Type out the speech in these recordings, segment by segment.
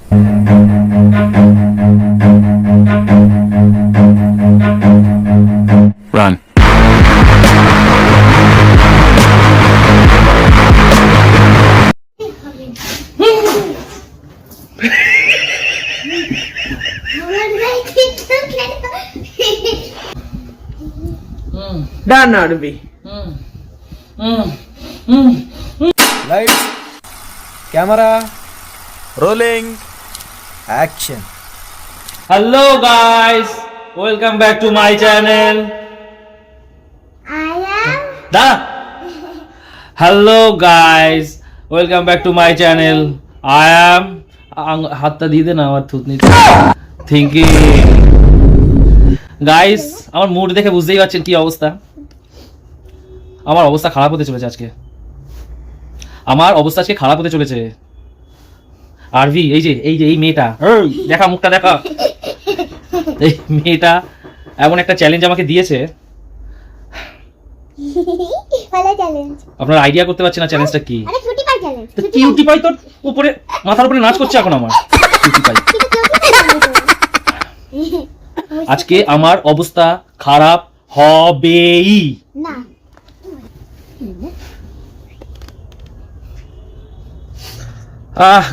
Run. Done, Arvi. Lights, camera, rolling, action. Hello guys, welcome back to my channel. Da. Hello guys, welcome back to my channel. I am হাতটা দিয়ে দে না আমার থুতনি thinking guys, আমার mood দেখে বুঝতেই পারছেন কি অবস্থা। আমার অবস্থা খারাপ হতে চলেছে আজকে। আমার অবস্থা আজকে খারাপ হতে চলেছে। আরভি, এই মেয়েটা, দেখা মুখটা দেখা। এই মেয়েটা এমন একটা চ্যালেঞ্জ আমাকে দিয়েছে, আপনার আইডিয়া করতে পারছেন না চ্যালেঞ্জটা কি। কিউটি পাই তোর উপরে, মাথার উপরে নাচ করছে এখন আমার কিউটি পাই। আজকে আমার অবস্থা খারাপ হবেই।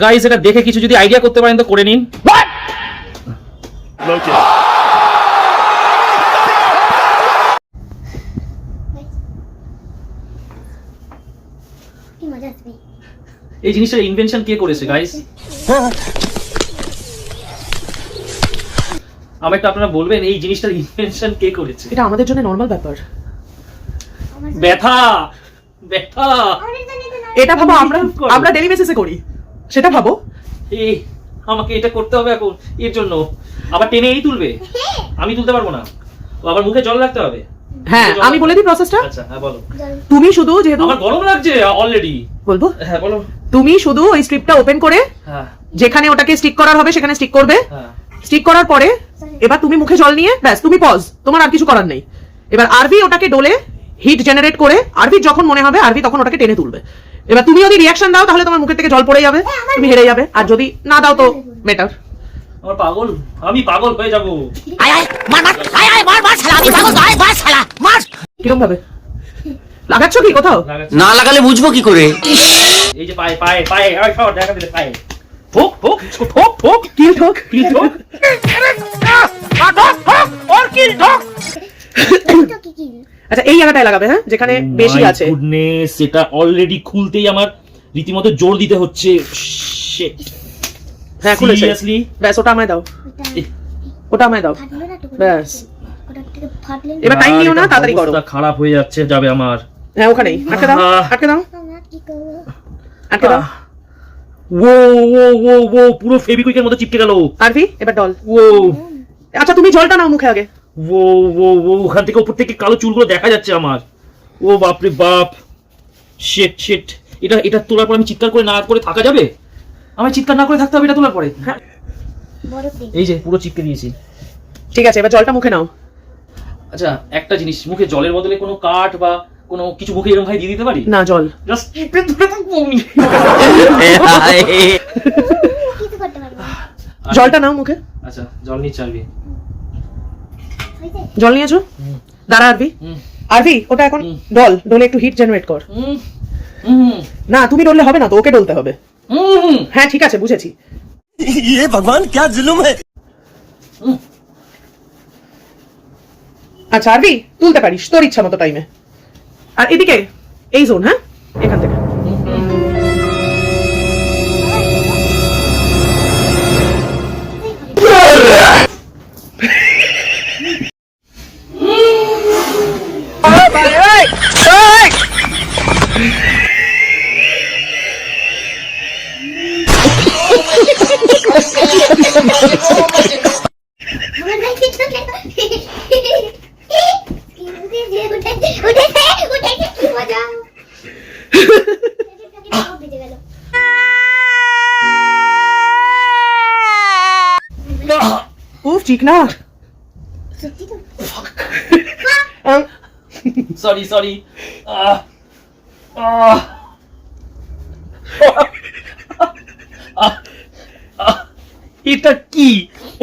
গাইস, এটা দেখে কিছু যদি আইডিয়া করতে পারেন তো করে নিন। এই জিনিসটার ইনভেনশন কে করেছে গাইস? আমাকে আপনারা বলবেন এই জিনিসটার ইনভেনশন কে করেছে? এটা আমাদের জন্য নরমাল ব্যাপার। ব্যথা ব্যথা এটা ভাবো আমরা ডেইলি বেসিসে করি, সেটা ভাবো। এই আমাকে এটা করতে হবে এখন, এর জন্য আবার টেনে এই তুলবে, আমি তুলতে পারবো না, ও আবার মুখে জল রাখতে হবে। হ্যাঁ, আমি বলে দিই প্রসেসটা। আচ্ছা, হ্যাঁ বলো। তুমি শুধু, যেহেতু আমার গরম লাগছে অলরেডি, বলবো? হ্যাঁ বলো। তুমি শুধু ওই স্ট্রিপটা ওপেন করে, হ্যাঁ যেখানে ওটাকে স্টিক করার হবে সেখানে স্টিক করবে। হ্যাঁ, স্টিক করার পরে এবার তুমি মুখে জল নিয়ে ব্যাস তুমি পজ, তোমার আর কিছু করার নেই। এবার আরভি ওটাকে ডোলে হিট জেনারেট করে, আরভি যখন মনে হবে আরভি তখন ওটাকে টেনে তুলবে। এবার তুমি যদি রিঅ্যাকশন দাও তাহলে তোমার মুখের থেকে জল পড়ে যাবে, তুমি হেরে যাবে। আর যদি না দাও তো বেটার। আমার পাগল, আমি পাগল হয়ে যাবো। কিরকম ভাবে লাগাচ্ছ কি কোথাও? না লাগালে বুঝবো কি করে? এই যে পায়ে পায়ে পায়ে দেখা দিলে পায়ে ঠোক ঠোক ঠোক ঠোক কিল ঠোক, কিল ঠোক আর কিল ঠোক। আচ্ছা, এই জায়গাটায় লাগাবে, হ্যাঁ, যেখানে বেশি আছে। গুডনেস, এটা অলরেডি খুলতেই আমার রীতিমতো জোর দিতে হচ্ছে। শিট, হ্যাঁ খুলেছে। সিরিয়াসলি? ব্যাস ওটা আমায় দাও, ওটা আমায় দাও, ব্যাস। এবার টাইম নিও না, তাড়াতাড়ি করো। অবস্থা খারাপ হয়ে যাচ্ছে, যাবে আমার। হ্যাঁ ওখানেই আটকে দাও, আটকে দাও, আটকে দাও। ও ও ও ও পুরো ফেভিকুইকের মতো চিপকে গেল। আরভি এবার ডল। ও আচ্ছা, তুমি জলটা নাও মুখে আগে। ও ও ও ওখান থেকে উপর থেকে কালো চুলগুলো দেখা যাচ্ছে আমার। ও বাপ রে বাপ, শিট শিট। এটা তোলার পর আমি চিৎকার করে না করে থাকা যাবে? আমি চিৎকার না করে থাকতে হবে এটা তোলার পরে? হ্যাঁ, এই যে পুরো চিপকে দিয়েছি। ঠিক আছে, এবার জলটা মুখে নাও। আচ্ছা, একটা জিনিস, মুখে জলের বদলে কোনো কাঠ বা কোনো কিছু মুখে এরকম ভাই দিয়ে দিতে পারি? না, জল জাস্ট চিপে ধরে থাকবো আমি। জলটা নাও মুখে। আচ্ছা, জল নিয়ে চালবি। জল নিয়েছো? দাঁড়া আরভি, আরভি ওটা এখন ডল, ডলে একটু হিট জেনারেট কর। না, তুমি ডললে হবে না তো, ওকে ডলতে হবে। হ্যাঁ ঠিক আছে, বুঝেছি। ये भगवान क्या जुल्म है। আচ্ছা আরভি, তুলতে পারিস তোর ইচ্ছা মতো টাইমে। আর এদিকে এই জোন, হ্যাঁ, এখান থেকে। উফ, ঠিক না। Sorry sorry. এটা কি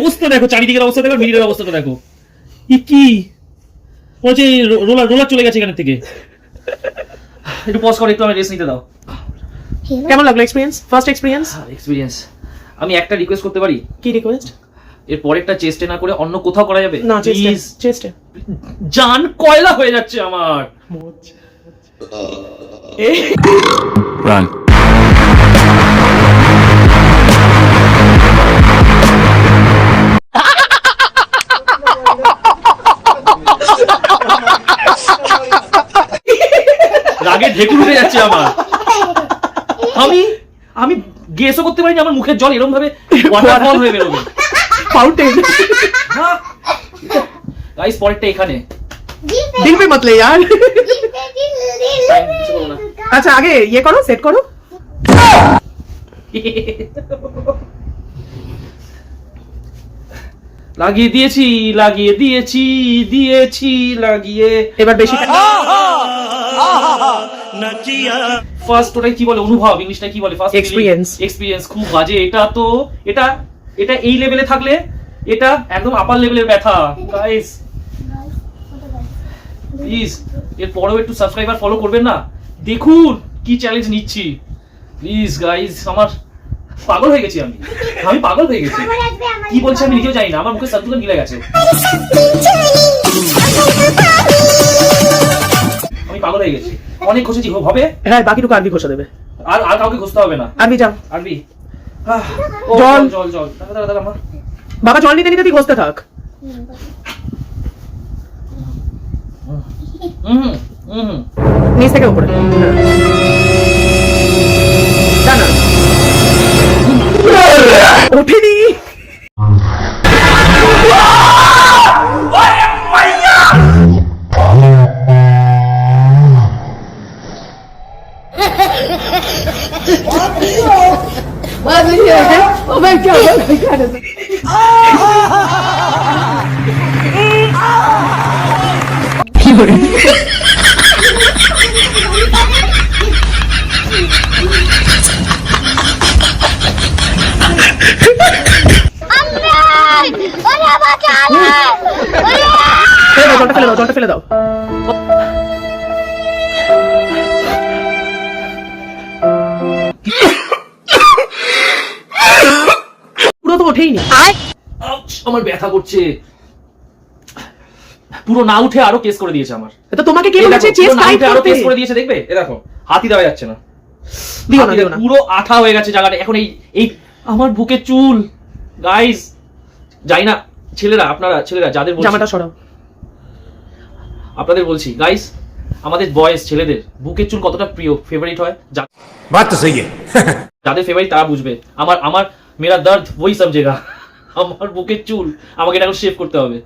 অবস্থা দেখো, চারিদিকের অবস্থা দেখো, মিডিলের অবস্থাটা দেখো, এ কি বলছে, রোলার রোলার চলে গেছে এখান থেকে। একটু পজ করে একটু আমি রেস্ট নিতে দাও। কেমন লাগলো এক্সপিরিয়েন্স, ফার্স্ট এক্সপিরিয়েন্স? এক্সপিরিয়েন্স। আমি একটা রিকোয়েস্ট করতে পারি? কি রিকোয়েস্ট? এর পরেরটা চেস্টে না করে অন্য কোথাও করা যাবে? না, প্লিজ। চেস্টে। জান কয়লা হয়ে যাচ্ছে আমার। রান। রাগে ঢেকুর উঠে যাচ্ছে আমার। আমি গেসও করতে পারিনি আমার মুখের জল এরকম ভাবে ওয়াটারফল হয়ে বেরোবে। फाउंटेन। গাইস পরেরটা এখানে। दिल पे मत ले यार। Time কিছু করো না। अच्छा आगे ये करो, सेट करो। লাগিয়ে দিয়েছি, লাগিয়ে দিয়েছি, দিয়েছি লাগিয়ে। এবার বেশি ফার্স্ট ওটাই কি বলে, অনুভব, ইংলিশটা কি বলে? First Experience. এক্সপেরিয়েন্স। খুব বাজে এটা তো। এটা এটা এই লেভেলে থাকলে এটা একদম আপার লেভেলের ব্যথা। গাইস প্লিজ এর পরেও একটু সাবস্ক্রাইব আর ফলো করবেন না? দেখুন কি চ্যালেঞ্জ নিচ্ছি। প্লিজ গাইস, আমার পাগল হয়ে গেছি আমি। আমি পাগল হয়ে গেছি। কি বলছি আমি নিজেও জানি না, আমার মুখে সাবজুকান গিলে গেছে। আমি পাগল হয়ে গেছি। অনেক ঘষেছি, হবে? হ্যাঁ বাকিটুকু আরবি ঘষে দেবে। আর আর কাউকে ঘষতে হবে না। আরবি যাও। আরবি জল। জল জল দাঁড়া দাঁড়া মা। বাবা জল নিতে নিতে তুই ঘষতে থাক। নিচ থেকে উপরে। না ওঠেনি। জলটা ফেলে দাও। পুরো তো ওঠেই নি। আমার ব্যথা করছে। পুরো না উঠে আরো কেস করে দিয়েছে আমার। তো তোমাকে কে বলেছে চেস্ট পুরো না টাইট উঠে আরো করতে? কেস করে দিয়েছে, দেখবে? এ দেখো হাতি দেওয়া যাচ্ছে না। দিও না দিও না। পুরো আঠা হয়ে গেছে জায়গাটা। এখন এই এই আমার বুকের চুল। গাইস যাই না, ছেলেরা, আপনারা ছেলেরা যাদের বলছি, জামাটা সরাও। আপনাদের বলছি গাইস, আমাদের বয়েজ ছেলেদের বুকের চুল কতটা প্রিয়, ফেভারিট হয়। बात तो सही है। যাদের ফেভারিট তারা বুঝবে। আমার আমার মেরা দর্দ ওই সব জায়গা। আমার বুকের চুল, আমাকে এটা শেভ করতে হবে।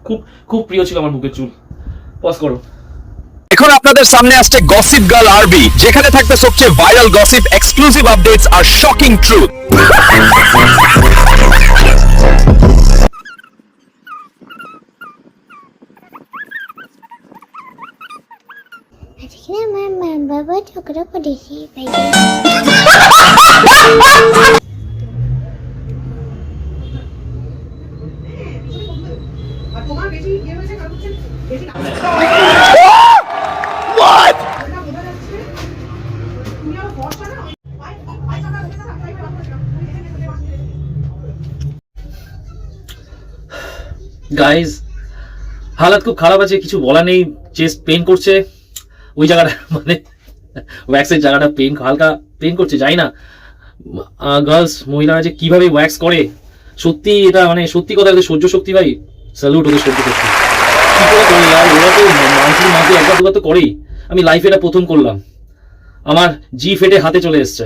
খুব খুব প্রিয় ছিল আমার বুকের চুল। পজ করো। এখন আপনাদের সামনে আসছে গসিপ গার্ল আরবি, যেখানে থাকবে সবচেয়ে ভাইরাল গসিপ, এক্সক্লুসিভ আপডেটস আর শকিং ট্রুথ। আজকে আমার মা বাবা ঝগড়া করেছি তাই গাইজ হালাত খুব খারাপ আছে, কিছু বলার নেই। চেস্ট পেন করছে, ওই জায়গাটা মানে ওয়্যাক্সের জায়গাটা পেন, হালকা পেন করছে। যাই না গার্লস, মহিলারা যে কিভাবে ওয়্যাক্স করে, সত্যি এটা মানে সত্যি কথা, ওদের সহ্য শক্তি ভাই, স্যালুট ওদের সহ্য শক্তি। কি করে করে আর ওরা তো মান্থলি মান্থলি একবার দুবার তো করেই। আমি লাইফে এটা প্রথম করলাম। আমার জি ফেটে হাতে চলে এসছে,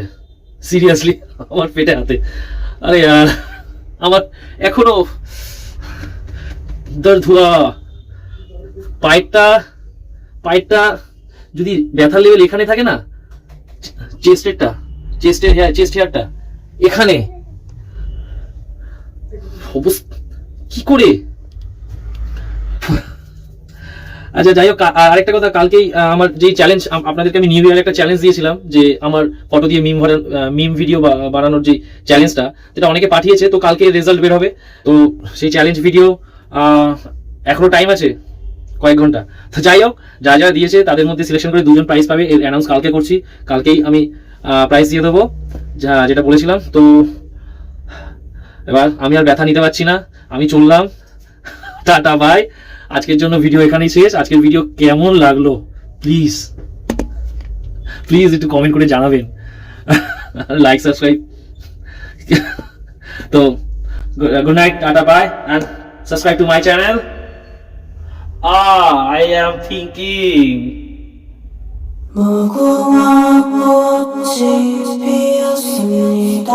সিরিয়াসলি আমার ফেটে হাতে। আরে यार আমার এখনো দর্দ হুয়া। পাইপটা যদি ব্যথা লেভেল এখানে থাকে না, চেস্ট হেয়ারটা এখানে, কি করে আচ্ছা যাই হোক, আরেকটা কথা, কালকেই আমার যেই চ্যালেঞ্জ, আপনাদেরকে আমি নিউ ইয়ারে একটা চ্যালেঞ্জ দিয়েছিলাম যে আমার ফটো দিয়ে মিম ভিডিও বানানোর যে চ্যালেঞ্জটা, যেটা অনেকে পাঠিয়েছে, তো কালকে রেজাল্ট বের হবে। তো সেই চ্যালেঞ্জ ভিডিও এখনো টাইম আছে কয়েক ঘন্টা। তো যাই হোক, যা যা দিয়েছে তাদের মধ্যে সিলেকশন করে 2জন প্রাইজ পাবে, এর অ্যানাউন্স কালকে করছি। কালকেই আমি প্রাইজ দিয়ে দেবো যেটা বলেছিলাম। তো এবার আমি আর ব্যথা নিতে পারছি না, আমি চললাম, টাটা বাই। আজকের জন্য ভিডিও এখানেই শেষ। আজকের ভিডিও কেমন লাগলো প্লিজ প্লিজ একটু কমেন্ট করে জানাবেন, লাইক সাবস্ক্রাইব। তো good night, tata bye, and subscribe to my channel. I am thinking. 무궁화 꽃이 피었습니다.